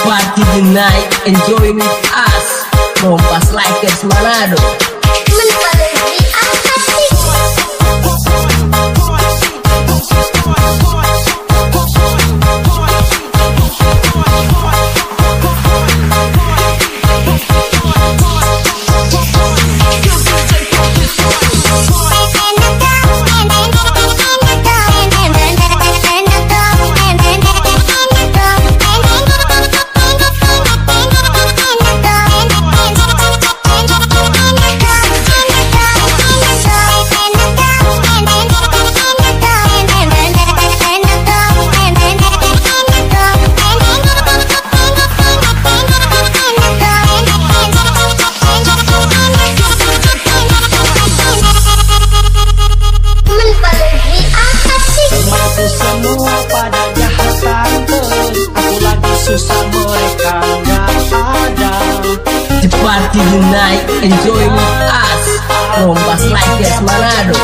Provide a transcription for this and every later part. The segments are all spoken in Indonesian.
Party the night, enjoy with us. Kompas Likers Manado. Party the night, enjoy with us. Kompas Likers Manado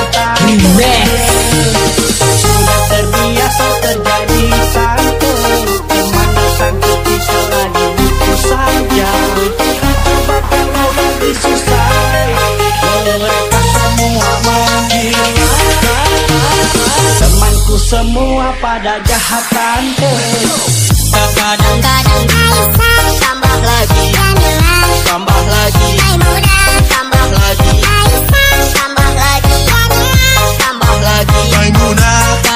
Remix. Sudah terbiasa terjadi satu, dimana satu bisa lagi butuh saja. Bahkan mau lagi susah, mereka semua menggila. Temanku semua pada jahatan terus. Kadang-kadang Aisyah tambah lagi, tambah lagi, Maimunah tambah lagi, Aisyah tambah lagi, tambah lagi, Maimunah.